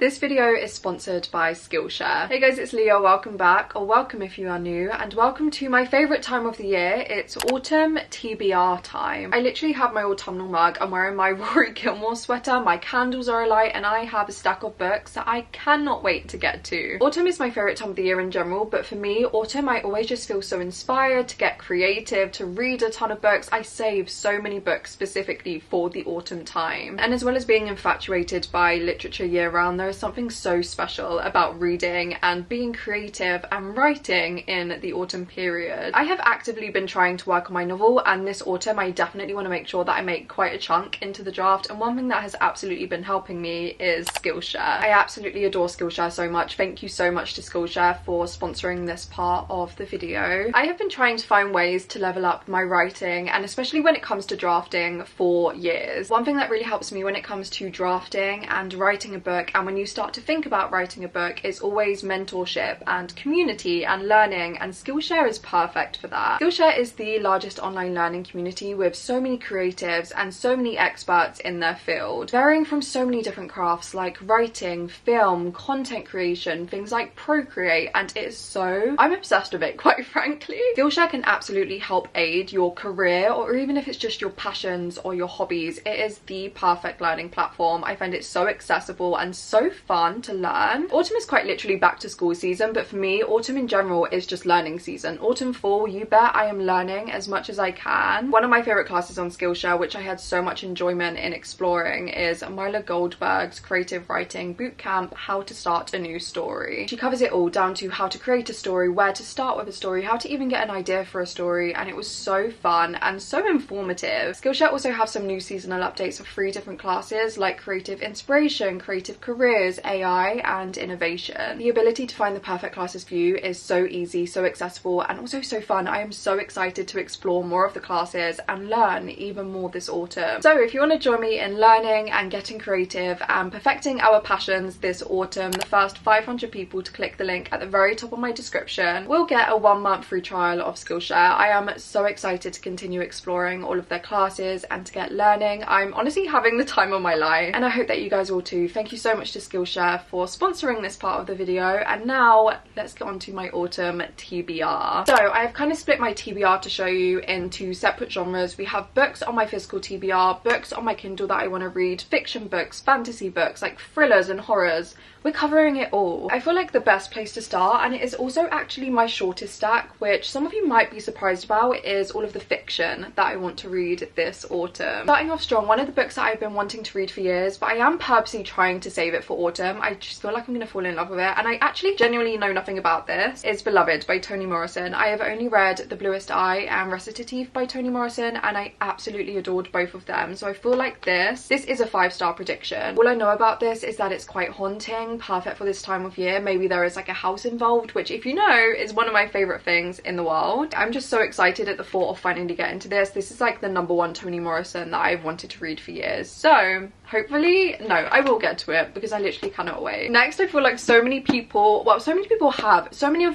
This video is sponsored by Skillshare. Hey guys, it's Leah. Welcome back, or welcome if you are new, and welcome to my favourite time of the year. It's autumn TBR time. I literally have my autumnal mug. I'm wearing my Rory Gilmore sweater, my candles are alight, and I have a stack of books that I cannot wait to get to. Autumn is my favourite time of the year in general, but for me, autumn, I always just feel so inspired to get creative, to read a ton of books. I save so many books specifically for the autumn time. And as well as being infatuated by literature year round, there is something so special about reading and being creative and writing in the autumn period. I have actively been trying to work on my novel, and this autumn I definitely want to make sure that I make quite a chunk into the draft, and one thing that has absolutely been helping me is Skillshare. I absolutely adore Skillshare so much. Thank you so much to Skillshare for sponsoring this part of the video. I have been trying to find ways to level up my writing, and especially when it comes to drafting, for years. One thing that really helps me when it comes to drafting and writing a book, and when you start to think about writing a book, is always mentorship and community and learning, and Skillshare is perfect for that. Skillshare is the largest online learning community with so many creatives and so many experts in their field, varying from so many different crafts like writing, film, content creation, things like Procreate, and it is so... I'm obsessed with it, quite frankly. Skillshare can absolutely help aid your career, or even if it's just your passions or your hobbies. It is the perfect learning platform. I find it so accessible and so fun to learn. Autumn is quite literally back to school season, but for me, autumn in general is just learning season. Autumn, fall, you bet I am learning as much as I can. One of my favourite classes on Skillshare, which I had so much enjoyment in exploring, is Myla Goldberg's Creative Writing Bootcamp, How to Start a New Story. She covers it all, down to how to create a story, where to start with a story, how to even get an idea for a story, and it was so fun and so informative. Skillshare also have some new seasonal updates of 3 different classes like Creative Inspiration, Creative Careers, AI, and Innovation. The ability to find the perfect classes for you is so easy, so accessible, and also so fun. I am so excited to explore more of the classes and learn even more this autumn. So if you want to join me in learning and getting creative and perfecting our passions this autumn, the first 500 people to click the link at the very top of my description will get a 1-month free trial of Skillshare. I am so excited to continue exploring all of their classes and to get learning. I'm honestly having the time of my life, and I hope that you guys will too. Thank you so much to Skillshare for sponsoring this part of the video, and now let's get on to my autumn TBR. So I have kind of split my TBR to show you into separate genres. We have books on my physical TBR, books on my Kindle that I want to read, fiction books, fantasy books, like thrillers and horrors. We're covering it all. I feel like the best place to start, and it is also actually my shortest stack, which some of you might be surprised about, is all of the fiction that I want to read this autumn. Starting off strong, one of the books that I've been wanting to read for years, but I am purposely trying to save it for autumn. I just feel like I'm going to fall in love with it, and I actually genuinely know nothing about this. It's Beloved by Toni Morrison. I have only read The Bluest Eye and Recitative by Toni Morrison, and I absolutely adored both of them, so I feel like this is a 5-star prediction. All I know about this is that it's quite haunting, perfect for this time of year. Maybe there is like a house involved, which, if you know, is one of my favorite things in the world. I'm just so excited at the thought of finally getting to this. This is like the #1 Toni Morrison that I've wanted to read for years, so hopefully, no, I will get to it because I literally cannot wait. Next, I feel like so many of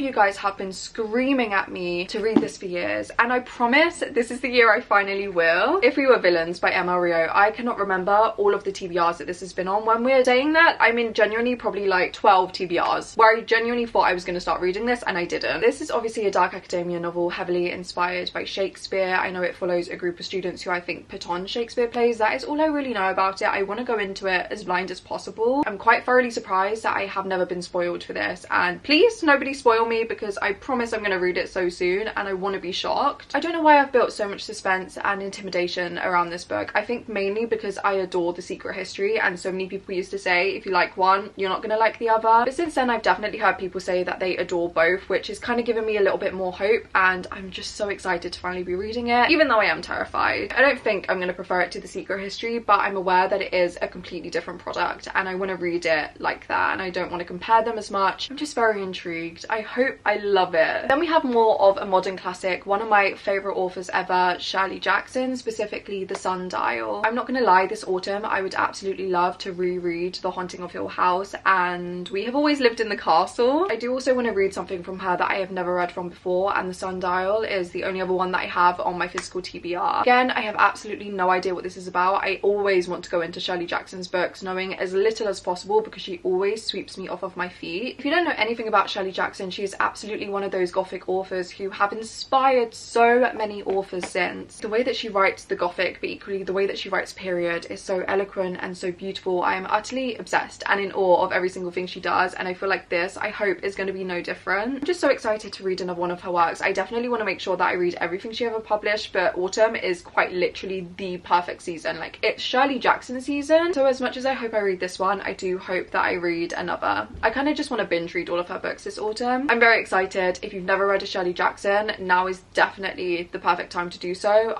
you guys have been screaming at me to read this for years, and I promise this is the year I finally will. If We Were Villains by Emma Rio. I cannot remember all of the TBRs that this has been on. When we're saying that, I mean genuinely probably like 12 TBRs where I genuinely thought I was going to start reading this and I didn't. This is obviously a dark academia novel heavily inspired by Shakespeare. I know it follows a group of students who I think put on Shakespeare plays. That is all I really know about it. I want to go into it as blind as possible. I'm quite thoroughly surprised that I have never been spoiled for this, and please nobody spoil me because I promise I'm going to read it so soon and I want to be shocked. I don't know why I've built so much suspense and intimidation around this book. I think mainly because I adore The Secret History, and so many people used to say if you like one you're not going to like the other, but since then I've definitely heard people say that they adore both, which is kind of giving me a little bit more hope, and I'm just so excited to finally be reading it, even though I am terrified. I don't think I'm going to prefer it to The Secret History, but I'm aware that it is a completely different product and I want to read it like that, and I don't want to compare them as much. I'm just very intrigued. I hope I love it. Then we have more of a modern classic, one of my favourite authors ever, Shirley Jackson, specifically The Sundial. I'm not going to lie, this autumn I would absolutely love to reread The Haunting of Hill House and We Have Always Lived in the Castle. I do also want to read something from her that I have never read from before, and The Sundial is the only other one that I have on my physical TBR. Again, I have absolutely no idea what this is about. I always want to go into Shirley Jackson's books knowing as little as possible possible because she always sweeps me off of my feet. If you don't know anything about Shirley Jackson, she is absolutely one of those gothic authors who have inspired so many authors since. The way that she writes the gothic, but equally the way that she writes period, is so eloquent and so beautiful. I am utterly obsessed and in awe of every single thing she does, and I feel like this, I hope, is going to be no different. I'm just so excited to read another one of her works. I definitely want to make sure that I read everything she ever published, but autumn is quite literally the perfect season. Like, it's Shirley Jackson season, so as much as I hope I read this one, I do hope that I read another. I kind of just want to binge read all of her books this autumn. I'm very excited. If you've never read a Shirley Jackson, now is definitely the perfect time to do so.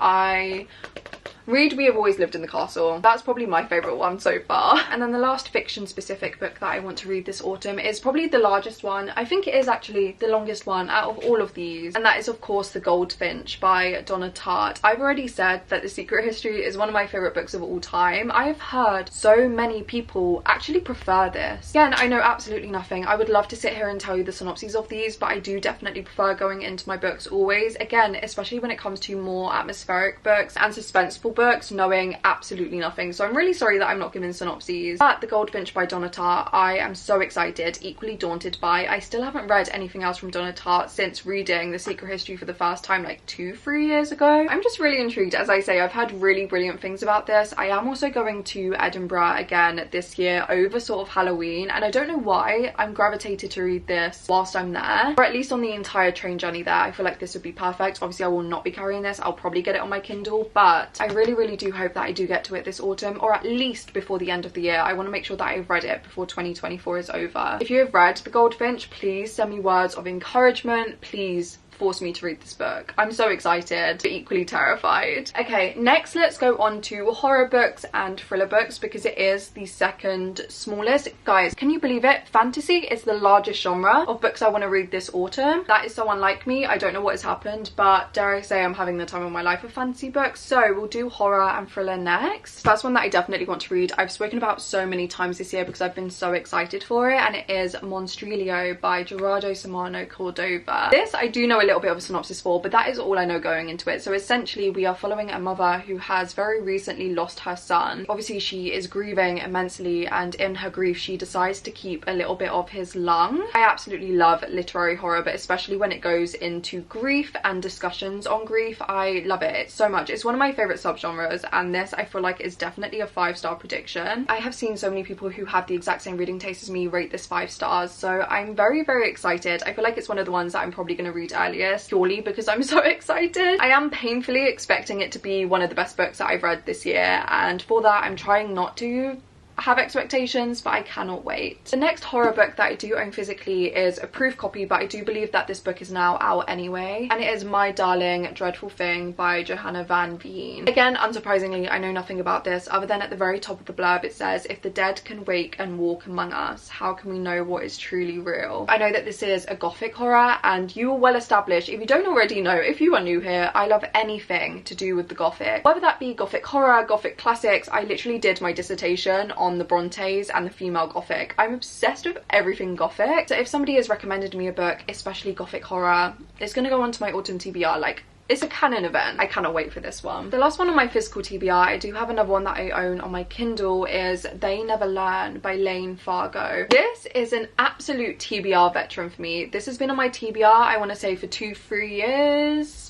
Read We Have Always Lived in the Castle. That's probably my favourite one so far. And then the last fiction specific book that I want to read this autumn is probably the largest one. I think it is actually the longest one out of all of these, and that is of course The Goldfinch by Donna Tartt. I've already said that The Secret History is one of my favourite books of all time. I have heard so many people actually prefer this. Again, I know absolutely nothing. I would love to sit here and tell you the synopses of these, but I do definitely prefer going into my books always, again, especially when it comes to more atmospheric books and suspenseful books, knowing absolutely nothing. So I'm really sorry that I'm not giving synopses. But The Goldfinch by Donna Tartt, I am so excited, equally daunted by. I still haven't read anything else from Donna Tartt since reading The Secret History for the first time like 2-3 years ago. I'm just really intrigued. As I say, I've heard really brilliant things about this. I am also going to Edinburgh again this year over sort of Halloween, and I don't know why I'm gravitated to read this whilst I'm there, or at least on the entire train journey there. I feel like this would be perfect. Obviously I will not be carrying this. I'll probably get it on my Kindle, but I really do hope that I do get to it this autumn, or at least before the end of the year. I want to make sure that I've read it before 2024 is over. If you have read The Goldfinch, please send me words of encouragement. Please force me to read this book. I'm so excited but equally terrified. Okay, next let's go on to horror books and thriller books because it is the second smallest. Guys, can you believe it? Fantasy is the largest genre of books I want to read this autumn. That is so unlike me. I don't know what has happened, but dare I say I'm having the time of my life with fantasy books. So we'll do horror and thriller next. First one that I definitely want to read, I've spoken about so many times this year because I've been so excited for it, and it is Monstrilio by Gerardo Samano Cordova. This I do know a little bit of a synopsis for, but that is all I know going into it. So essentially we are following a mother who has very recently lost her son. Obviously she is grieving immensely, and in her grief she decides to keep a little bit of his lung. I absolutely love literary horror, but especially when it goes into grief and discussions on grief. I love it so much. It's one of my favorite subgenres, and this I feel like is definitely a 5-star prediction. I have seen so many people who have the exact same reading taste as me rate this 5 stars, so I'm very excited. I feel like it's one of the ones that I'm probably going to read earliest, purely because I'm so excited. I am painfully expecting it to be one of the best books that I've read this year, and for that I'm trying not to have expectations, but I cannot wait. The next horror book that I do own physically is a proof copy, but I do believe that this book is now out anyway, and it is My Darling Dreadful Thing by Johanna Van Veen. Again, unsurprisingly, I know nothing about this other than at the very top of the blurb it says, "If the dead can wake and walk among us, how can we know what is truly real?" I know that this is a gothic horror, and you are well established. If you don't already know, if you are new here, I love anything to do with the gothic, whether that be gothic horror, gothic classics. I literally did my dissertation on the Brontes and the female gothic. I'm obsessed with everything gothic, so if somebody has recommended me a book, especially gothic horror, it's gonna go onto my autumn TBR. Like, it's a canon event. I cannot wait for this one. The last one on my physical TBR, I do have another one that I own on my Kindle, is They Never Learn by Lane Fargo. This is an absolute TBR veteran for me. This has been on my TBR, I want to say, for 2-3 years.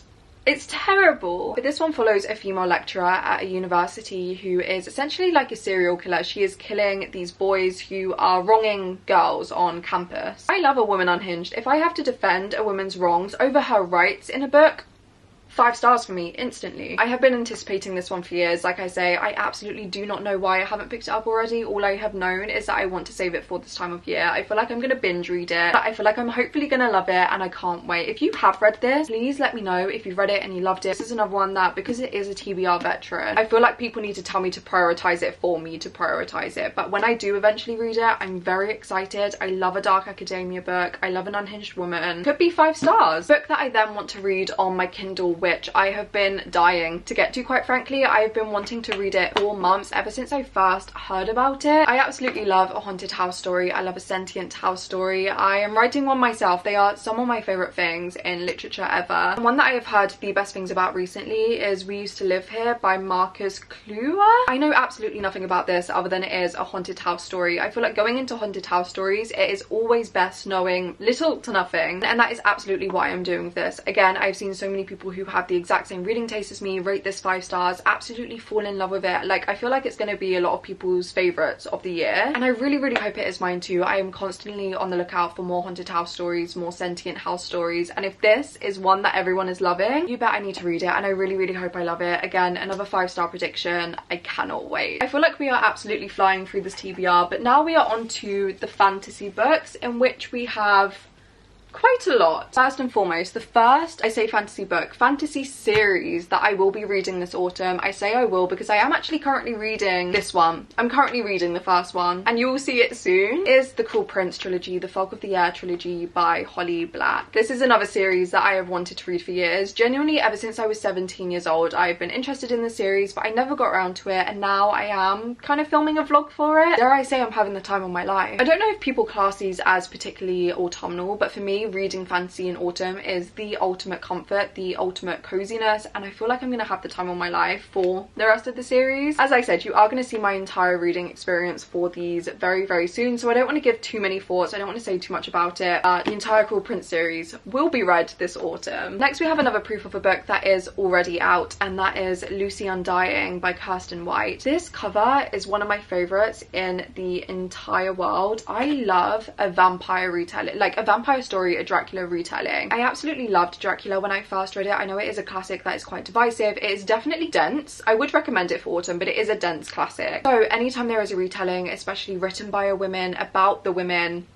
It's terrible. But this one follows a female lecturer at a university who is essentially like a serial killer. She is killing these boys who are wronging girls on campus. I love a woman unhinged. If I have to defend a woman's wrongs over her rights in a book, 5 stars for me instantly. I have been anticipating this one for years. Like I say, I absolutely do not know why I haven't picked it up already. All I have known is that I want to save it for this time of year. I feel like I'm gonna binge read it. I feel like I'm hopefully gonna love it, and I can't wait. If you have read this, please let me know if you've read it and you loved it. This is another one that, because it is a TBR veteran, I feel like people need to tell me to prioritize it for me to prioritize it. But when I do eventually read it, I'm very excited. I love a dark academia book. I love an unhinged woman. Could be 5 stars. Book that I then want to read on my Kindle which I have been dying to get to, quite frankly. I've been wanting to read it for months, ever since I first heard about it. I absolutely love a haunted house story. I love a sentient house story. I am writing one myself. They are some of my favourite things in literature ever. And one that I have heard the best things about recently is We Used to Live Here by Marcus Kluwer. I know absolutely nothing about this other than it is a haunted house story. I feel like going into haunted house stories, it is always best knowing little to nothing, and that is absolutely why I'm doing this. Again, I've seen so many people who have the exact same reading taste as me rate this 5 stars, absolutely fall in love with it. Like, I feel like it's going to be a lot of people's favourites of the year, and I really hope it is mine too. I am constantly on the lookout for more haunted house stories, more sentient house stories, and if this is one that everyone is loving, you bet I need to read it, and I really hope I love it. Again, another 5-star prediction. I cannot wait. I feel like we are absolutely flying through this TBR, but now we are on to the fantasy books, in which we have quite a lot. First and foremost, the first, I say fantasy book, fantasy series that I will be reading this autumn. I say I will because I am actually currently reading this one. I'm currently reading the first one, and you will see it soon, is the Cruel Prince trilogy, the Fog of the Air trilogy by Holly Black. This is another series that I have wanted to read for years. Genuinely, ever since I was 17 years old, I've been interested in the series, but I never got around to it, and now I am kind of filming a vlog for it. Dare I say I'm having the time of my life. I don't know if people class these as particularly autumnal, but for me, reading fantasy in autumn is the ultimate comfort, the ultimate coziness, and I feel like I'm gonna have the time of my life for the rest of the series. As I said, you are going to see my entire reading experience for these very soon, so I don't want to give too many thoughts. I don't want to say too much about it. The entire Cruel Prince series will be read this autumn. Next, we have another proof of a book that is already out, and that is Lucy Undying by Kirsten White. This cover is one of my favorites in the entire world. I love a vampire retelling, like a vampire story, a Dracula retelling. I absolutely loved Dracula when I first read it. I know it is a classic that is quite divisive. It is definitely dense. I would recommend it for autumn, but it is a dense classic. So anytime there is a retelling, especially written by a woman, about the women,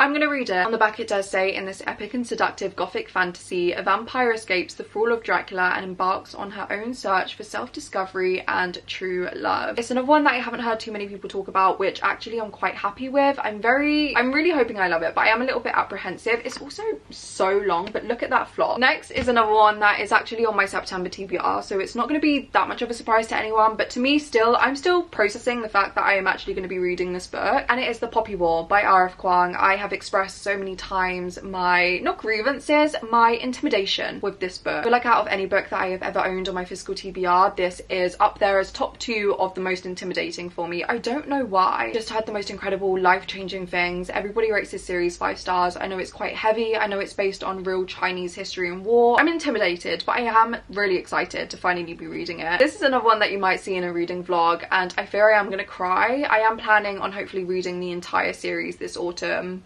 I'm gonna read it. On the back it does say, in this epic and seductive gothic fantasy, a vampire escapes the thrall of Dracula and embarks on her own search for self-discovery and true love. It's another one that I haven't heard too many people talk about, which actually I'm quite happy with. I'm really hoping I love it, but I am a little bit apprehensive. It's also so long, but look at that flop. Next is another one that is actually on my September TBR, so it's not going to be that much of a surprise to anyone, but to me still, I'm still processing the fact that I am actually going to be reading this book, and it is The Poppy War by R.F. Kuang. I have expressed so many times my, not grievances, my intimidation with this book. I feel like out of any book that I have ever owned on my physical TBR, this is up there as top 2 of the most intimidating for me. I don't know why. Just had the most incredible, life-changing things. Everybody rates this series 5 stars. I know it's quite heavy. I know it's based on real Chinese history and war. I'm intimidated, but I am really excited to finally be reading it. This is another one that you might see in a reading vlog, and I fear I am gonna cry. I am planning on hopefully reading the entire series this autumn.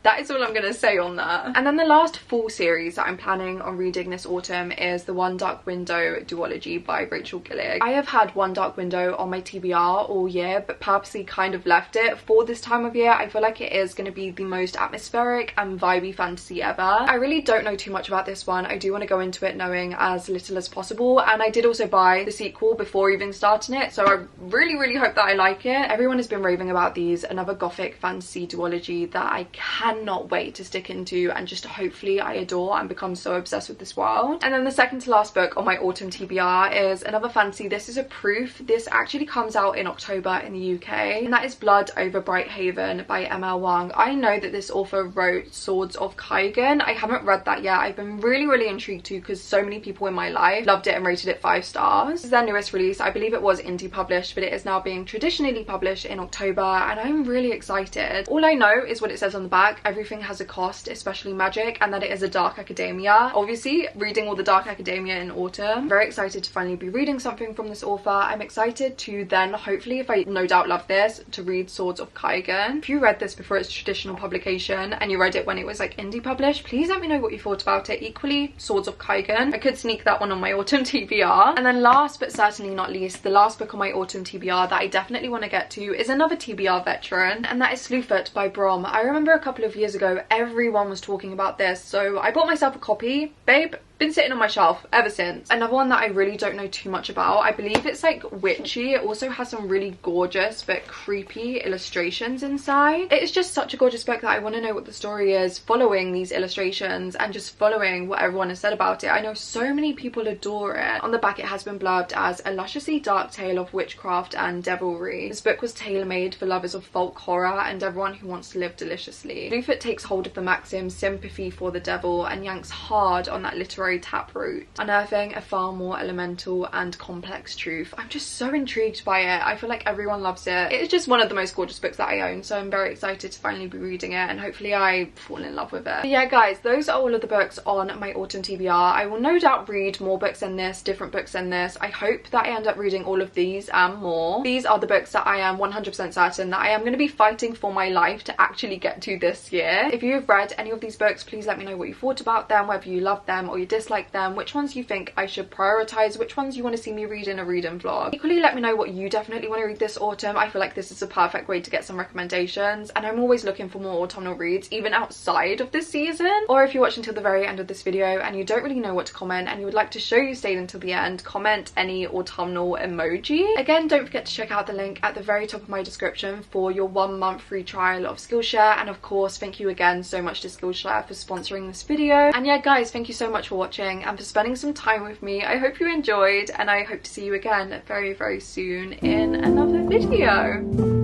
That is all I'm going to say on that. And then the last full series that I'm planning on reading this autumn is the One Dark Window duology by Rachel Gillig. I have had One Dark Window on my TBR all year, but purposely kind of left it for this time of year. I feel like it is going to be the most atmospheric and vibey fantasy ever. I really don't know too much about this one. I do want to go into it knowing as little as possible, and I did also buy the sequel before even starting it, so I really hope that I like it. Everyone has been raving about these. Another gothic fantasy duology that I cannot wait to stick into, and just hopefully I adore and become so obsessed with this world. And then the second to last book on my autumn TBR is another fantasy. This is a proof. This actually comes out in October in the UK, and that is Blood Over Bright Haven by M.L. Wang. I know that this author wrote Swords of Kaigan. I haven't read that yet. I've been really intrigued to, because so many people in my life loved it and rated it 5 stars. This is their newest release. I believe it was indie published, but it is now being traditionally published in October, and I'm really excited. All I know is what it says on the back. Everything has a cost, especially magic, and that it is a dark academia. Obviously, reading all the dark academia in autumn. Very excited to finally be reading something from this author. I'm excited to then, hopefully, if I no doubt love this, to read Swords of Kaigan. If you read this before its traditional publication and you read it when it was like indie published, please let me know what you thought about it. Equally, Swords of Kaigan. I could sneak that one on my autumn TBR. And then last but certainly not least, the last book on my autumn TBR that I definitely want to get to is another TBR veteran, and that is Slewfoot by Brom. I remember a couple of years ago everyone was talking about this, so I bought myself a copy. Babe, been sitting on my shelf ever since. Another one that I really don't know too much about, I believe it's like witchy. It also has some really gorgeous but creepy illustrations inside. It is just such a gorgeous book that I want to know what the story is following these illustrations and just following what everyone has said about it. I know so many people adore it. On the back it has been blurbed as a lusciously dark tale of witchcraft and devilry. This book was tailor-made for lovers of folk horror and everyone who wants to live deliciously. Bluefoot takes hold of the maxim sympathy for the devil and yanks hard on that literary taproot, unearthing a far more elemental and complex truth. I'm just so intrigued by it. I feel like everyone loves it. It is just one of the most gorgeous books that I own, so I'm very excited to finally be reading it and hopefully I fall in love with it. But yeah guys, those are all of the books on my autumn TBR. I will no doubt read more books than this, different books than this. I hope that I end up reading all of these and more. These are the books that I am 100% certain that I am going to be fighting for my life to actually get to this year. If you've read any of these books, please let me know what you thought about them, whether you love them or you dislike them, which ones you think I should prioritize, which ones you want to see me read in a reading vlog. Equally, let me know what you definitely want to read this autumn. I feel like this is a perfect way to get some recommendations, and I'm always looking for more autumnal reads even outside of this season. Or if you watch until the very end of this video and you don't really know what to comment and you would like to show you stayed until the end, comment any autumnal emoji. Again, don't forget to check out the link at the very top of my description for your 1 month free trial of Skillshare, and of course thank you again so much to Skillshare for sponsoring this video. And yeah guys, thank you so much for watching and for spending some time with me. I hope you enjoyed and I hope to see you again very soon in another video.